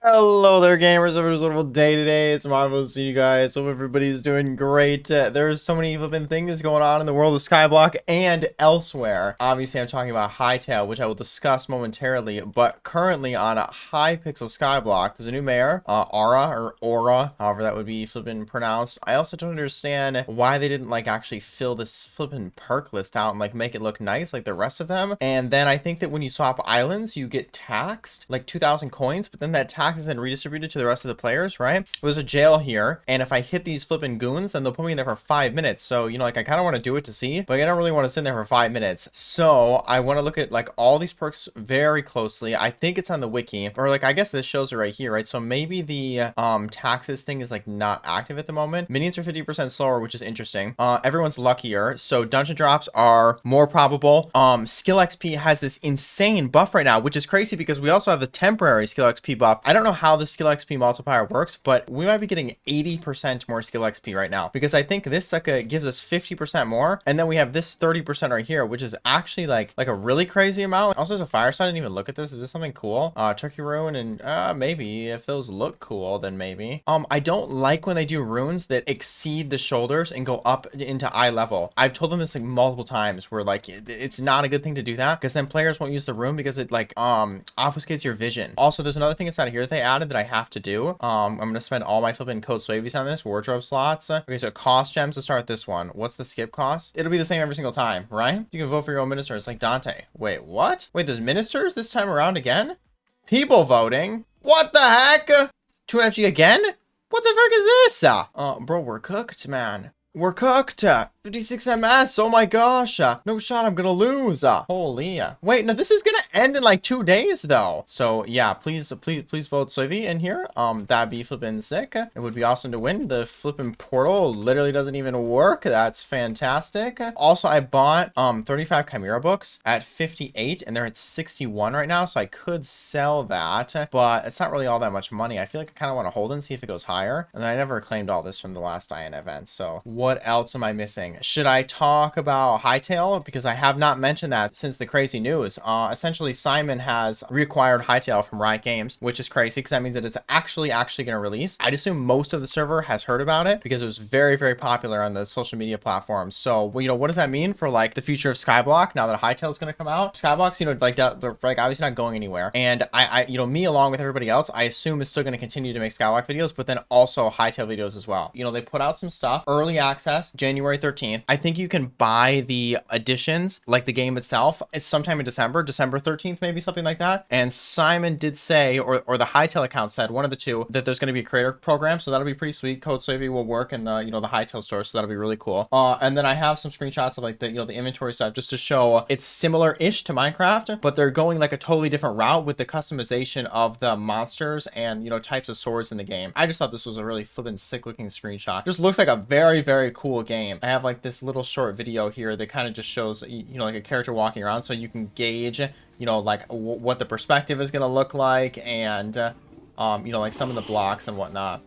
Hello there, gamers. Hope it was a wonderful day today. It's marvelous to see you guys. Hope everybody's doing great. There's so many flipping things going on in the world of Skyblock and elsewhere. Obviously, I'm talking about Hytale, which I will discuss momentarily. But currently on HYPIXEL SKYBLOck, there's a new mayor, Aura, however that would be flipping pronounced. I also don't understand why they didn't actually fill this flipping perk list out and make it look nice like the rest of them. And then I think that when you swap islands, you get taxed 2,000 coins, but then that tax is then redistributed to the rest of the players, right? There's a jail here, and if I hit these flipping goons, then they'll put me in there for 5 minutes. So, I kind of want to do it to see, but I don't really want to sit in there for 5 minutes. So I want to look at all these perks very closely. I think it's on the wiki, or I guess this shows it right here, right? So maybe the taxes thing is not active at the moment. Minions are 50% slower, which is interesting. Everyone's luckier, so dungeon drops are more probable. Skill XP has this insane buff right now, which is crazy because we also have the temporary skill XP buff. I don't know how the skill XP multiplier works, but we might be getting 80% more skill XP right now because I think this sucker gives us 50% more, and then we have this 30% right here, which is actually like a really crazy amount. Also, there's a fire sign. I didn't even look at this. Is this something cool? Turkey rune, and maybe if those look cool, then maybe. I don't like when they do runes that exceed the shoulders and go up into eye level. I've told them this multiple times where it's not a good thing to do that because then players won't use the rune because it obfuscates your vision. Also, there's another thing inside of here that they added that I have to do. I'm gonna spend all my flipping code swavies on this. Wardrobe slots. Okay, so it costs gems to start this one. What's the skip cost? It'll be the same every single time, right? You can vote for your own minister. It's like Dante. Wait, what? Wait, there's ministers this time around again? People voting? What the heck? 2FG again? What the frick is this? Bro, we're cooked, man. We're cooked. 56 MS. Oh my gosh. No shot. I'm gonna lose. Holy. Wait, no, this is gonna end in 2 days though. So yeah, please vote Swavy in here. That'd be flipping sick. It would be awesome to win. The flipping portal literally doesn't even work. That's fantastic. Also, I bought 35 Chimera books at 58 and they're at 61 right now. So I could sell that, but it's not really all that much money. I feel like I kind of want to hold and see if it goes higher. And then I never claimed all this from the last Diana event. So what else am I missing? Should I talk about Hytale? Because I have not mentioned that since the crazy news. Essentially, Simon has reacquired Hytale from Riot Games, which is crazy because that means that it's actually going to release. I'd assume most of the server has heard about it because it was very, very popular on the social media platforms. So, what does that mean for the future of Skyblock now that Hytale is going to come out? Skyblock's, they're obviously not going anywhere. And I me along with everybody else, I assume is still going to continue to make Skyblock videos, but then also Hytale videos as well. They put out some stuff, early access, January 13th. I think you can buy the editions, the game itself. It's sometime in December 13th, maybe something like that. And Simon did say, or the Hytale account said, one of the two, that there's going to be a creator program. So that'll be pretty sweet. Code Swavy will work in the, the Hytale store. So that'll be really cool. And then I have some screenshots of the, the inventory stuff just to show it's similar-ish to Minecraft, but they're going a totally different route with the customization of the monsters and, types of swords in the game. I just thought this was a really flippin' sick looking screenshot. Just looks like a very, very cool game. I have this little short video here that kind of just shows a character walking around so you can gauge what the perspective is going to look like and some of the blocks and whatnot.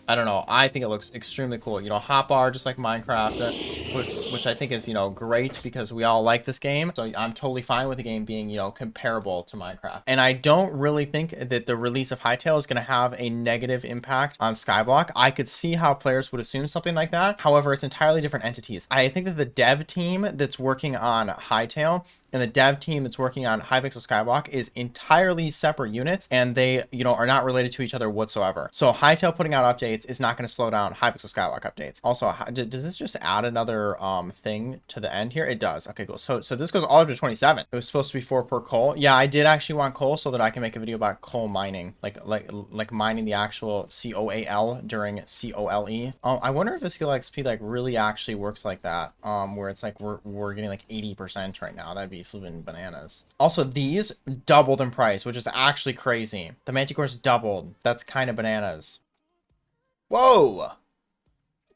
I don't know. I think it looks extremely cool. Hotbar, just like Minecraft, which I think is, great because we all like this game. So I'm totally fine with the game being, comparable to Minecraft. And I don't really think that the release of Hytale is going to have a negative impact on Skyblock. I could see how players would assume something like that. However, it's entirely different entities. I think that the dev team that's working on Hytale and the dev team that's working on HYPIXEL SKYBLOCK is entirely separate units, and they, are not related to each other whatsoever. So Hytale putting out updates is not going to slow down HYPIXEL SKYBLOCK updates. Also, does this just add another thing to the end here? It does. Okay, cool. So this goes all up to 27. It was supposed to be 4 per coal. Yeah, I did actually want coal so that I can make a video about coal mining, like mining the actual COAL during COLE. I wonder if the skill XP really actually works like that. Where it's we're getting 80% right now. That'd be flipping bananas. Also, these doubled in price, which is actually crazy. The Manticores doubled. That's kind of bananas. Whoa!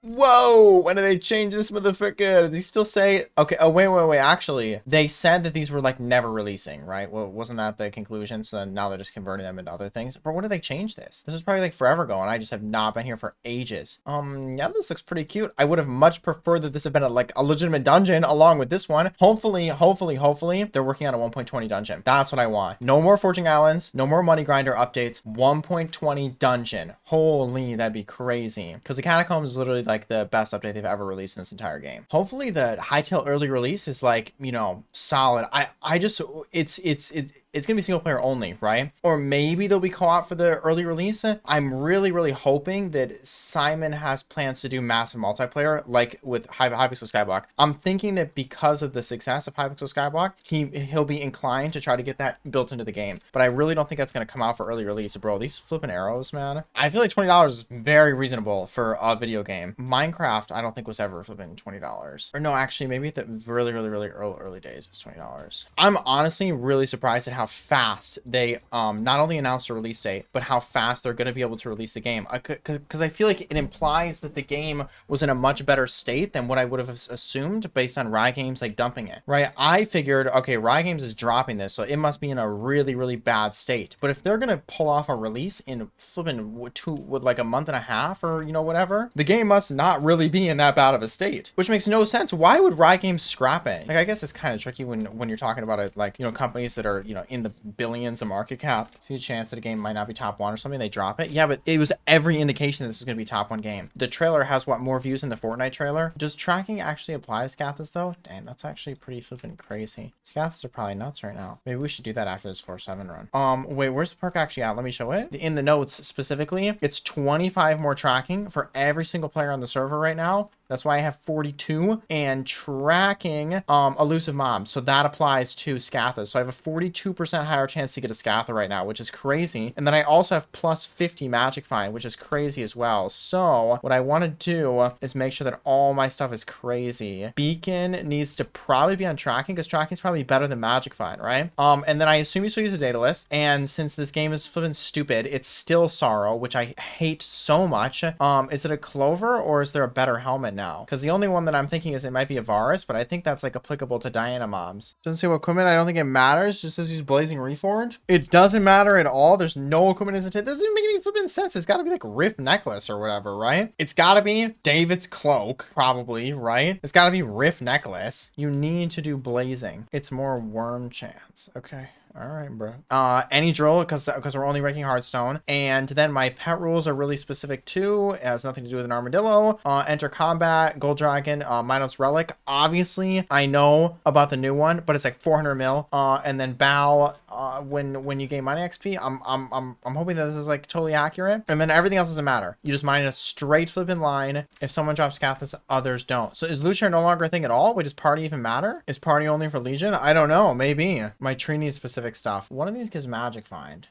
Whoa, when did they change this motherfucker? Did they still say, okay, oh, wait. Actually, they said that these were like never releasing, right? Well, wasn't that the conclusion? So now they're just converting them into other things. But when did they change this? This is probably like forever ago, and I just have not been here for ages. Yeah, this looks pretty cute. I would have much preferred that this had been like a legitimate dungeon along with this one. Hopefully, they're working on a 1.20 dungeon. That's what I want. No more Forging Islands, no more Money Grinder updates, 1.20 dungeon. Holy, that'd be crazy. Because the Catacombs is literally like the best update they've ever released in this entire game. Hopefully the Hytale early release is like, you know, solid. It's gonna be single player only, right? Or maybe there'll be co-op for the early release. I'm really hoping that Simon has plans to do massive multiplayer like with Hypixel Skyblock. I'm thinking that because of the success of Hypixel Skyblock, he'll be inclined to try to get that built into the game. But I really don't think that's gonna come out for early release. Bro, these flipping arrows, man. I feel like $20 is very reasonable for a video game. Minecraft, I don't think was ever flipping $20. Or no, actually, maybe at the really early days it's $20. I'm honestly really surprised at how fast they not only announced a release date, but how fast they're going to be able to release the game. Because I feel like it implies that the game was in a much better state than what I would have assumed based on Riot Games like dumping it, right? I figured, okay, Riot Games is dropping this, so it must be in a really bad state. But if they're going to pull off a release in flipping with like a month and a half or, you know, whatever, the game must not really be in that bad of a state, which makes no sense. Why would Riot Games scrap it? Like, I guess it's kind of tricky when you're talking about it, like, you know, companies that are, you know, in the billions of market cap. See a chance that a game might not be top one or something, they drop it. Yeah, but it was every indication this is going to be top one game. The trailer has what, more views than the Fortnite trailer? Does tracking actually apply to Scathas though? Dang, that's actually pretty flipping crazy. Scathas are probably nuts right now. Maybe we should do that after this 4-7 run. Wait, where's the perk actually at? Let me show it. In the notes specifically, it's 25 more tracking for every single player on the server right now. That's why I have 42, and tracking elusive mobs. So that applies to Scatha. So I have a 42% higher chance to get a Scatha right now, which is crazy. And then I also have plus 50 magic find, which is crazy as well. So what I want to do is make sure that all my stuff is crazy. Beacon needs to probably be on tracking because tracking is probably better than magic find, right? And then I assume you still use a data list. And since this game is flipping stupid, it's still Sorrow, which I hate so much. Is it a Clover or is there a better helmet now? Because the only one that I'm thinking is it might be a Varus, but I think that's like applicable to Diana mobs. Doesn't say what equipment. I don't think it matters. Just says use Blazing Reforged. It doesn't matter at all. There's no equipment. It doesn't even make any flipping sense. It's got to be like Rift Necklace or whatever, right? It's got to be David's Cloak, probably, right? It's got to be Rift Necklace. You need to do Blazing. It's more Worm Chance. Okay. All right, bro. Any drill, because we're only ranking Hearthstone. And then my pet rules are really specific too. It has nothing to do with an armadillo. Enter combat, Gold Dragon, Minos Relic. Obviously, I know about the new one, but it's like 400 mil. And then bow when you gain mining XP. I'm hoping that this is like totally accurate. And then everything else doesn't matter. You just mine a straight flipping line. If someone drops Scathas, others don't. So is Lucian no longer a thing at all? Wait, does party even matter? Is party only for Legion? I don't know. Maybe. My tree needs specific stuff. One of these gives magic find.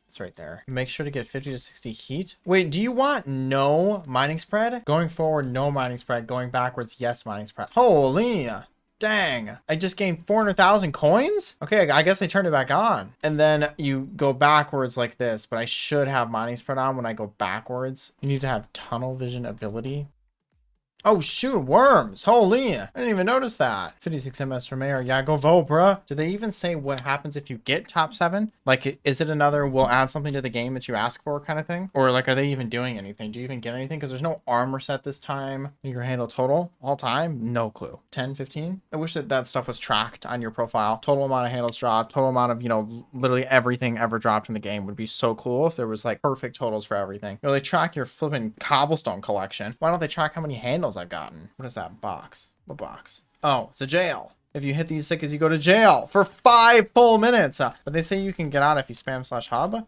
It's right there. Make sure to get 50 to 60 heat. Wait, do you want no mining spread? Going forward, no mining spread. Going backwards, yes mining spread. Holy dang. I just gained 400,000 coins? Okay, I guess I turned it back on. And then you go backwards like this, but I should have mining spread on when I go backwards. You need to have tunnel vision ability. Oh shoot, worms. Holy, I didn't even notice that. 56 MS for mayor. Yeah, go vote, bruh. Do they even say what happens if you get top 7? Like, is it another we'll add something to the game that you ask for kind of thing? Or like, are they even doing anything? Do you even get anything? Because there's no armor set this time. Your handle total all time? No clue. 10, 15? I wish that stuff was tracked on your profile. Total amount of handles dropped, total amount of, you know, literally everything ever dropped in the game would be so cool if there was like perfect totals for everything. You know, they track your flipping cobblestone collection. Why don't they track how many handles I've gotten? What is that box? What box? Oh, it's a jail. If you hit these sickos, you go to jail for 5 full minutes. But they say you can get out if you spam /hub.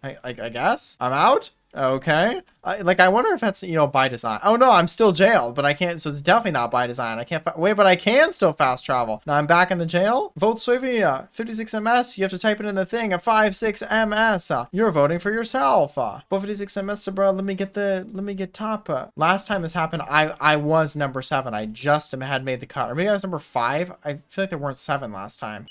I guess I'm out. Okay. I wonder if that's, you know, by design. Oh no, I'm still jailed, but I can't. So it's definitely not by design. I can't wait, but I can still fast travel. Now I'm back in the jail. Vote swavy, 56 ms. You have to type it in the thing. 56 ms. You're voting for yourself. Vote 56 ms. So bro, let me get top. Last time this happened, I was number 7. I just had made the cut, or maybe I was number 5. I feel like there weren't 7 last time.